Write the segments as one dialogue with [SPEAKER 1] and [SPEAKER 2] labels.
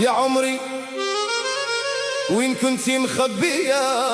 [SPEAKER 1] يا عمري وين كنتي مخبية؟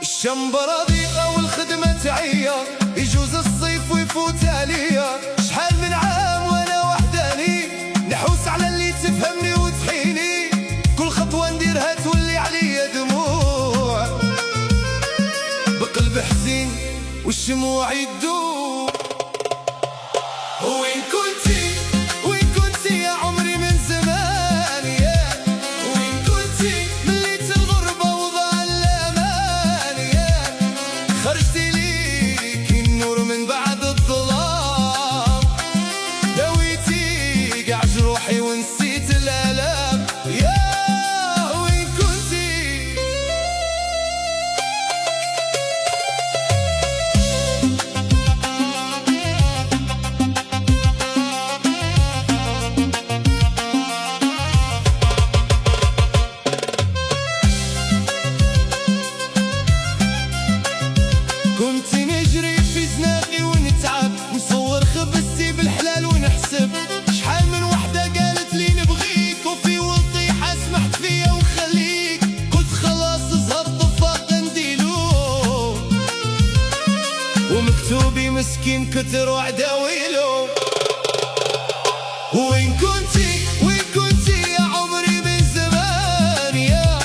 [SPEAKER 1] الشمبرة ضيقة والخدمة تعية، يجوز الصيف ويفوت عليا. شحال من عام وانا وحداني، نحوس على اللي تفهمني وتحيني. كل خطوة نديرها تولي عليا دموع، بقلب حزين والشموع يدوب. وين كنتي وين كنتي يا عمري من زمان؟ يا وين كنتي من ليت الغربة وضاع الأمان؟ يا خرجتي ليك النور من بعد الظلام، دويتي قاع جروحي ونسيت الآلام. يا وين كنتي؟ كنت نجري في زناقي ونتعب، نصور خبزتي بالحلال ونحسب. شحال من وحدة قالت لي نبغيك، وفي وطيحة سمحت فيا ونخليك. قلت خلاص زهر طفاق نديلو، ومكتوبي مسكين كتر وعداويلو. وين كنتي وين كنتي يا عمري من زمان؟ يا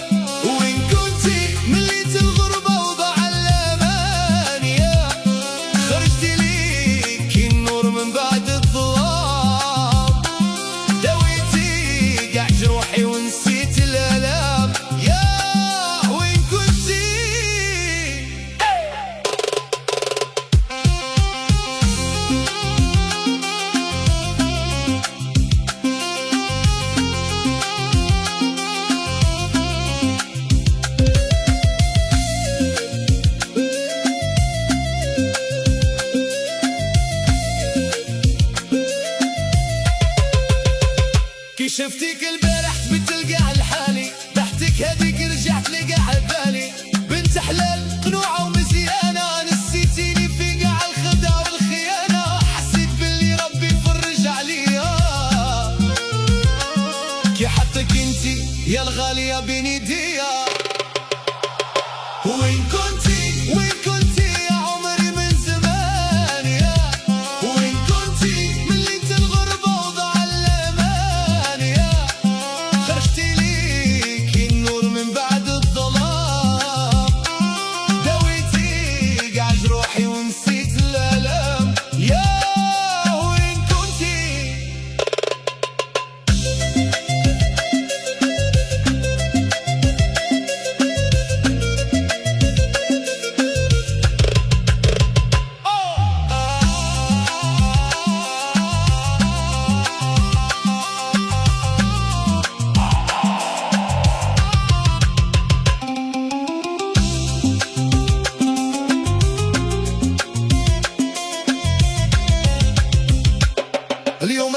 [SPEAKER 1] وين كنتي من ليت الغربة وضاع الأمان؟ يا خرجتي ليك النور من بعد الظلام، دويتي قاع جروحي ونسيت الآلام. يا وين كنتي؟ كي شفتيك البارح تبت لقاع لحالي، ضحكتك هذيك رجعت لقاع بالي. بنت حلال قنوعة ومزيانة، نسيتيني في قاع الخدع والخيانة. حسيت باللي ربي فرج عليا، كي حطك انتي يا الغالية بين ايديا. وين كنتي وين كنتي يا عمري من زمان؟ يا وين كنتي من ليت الغربة وضاع الأمان؟ يا خرجتي ليك النور من بعد الظلام، دويتي قاع جروحي ونسيت الآلام. يا وين كنتي؟ اليوم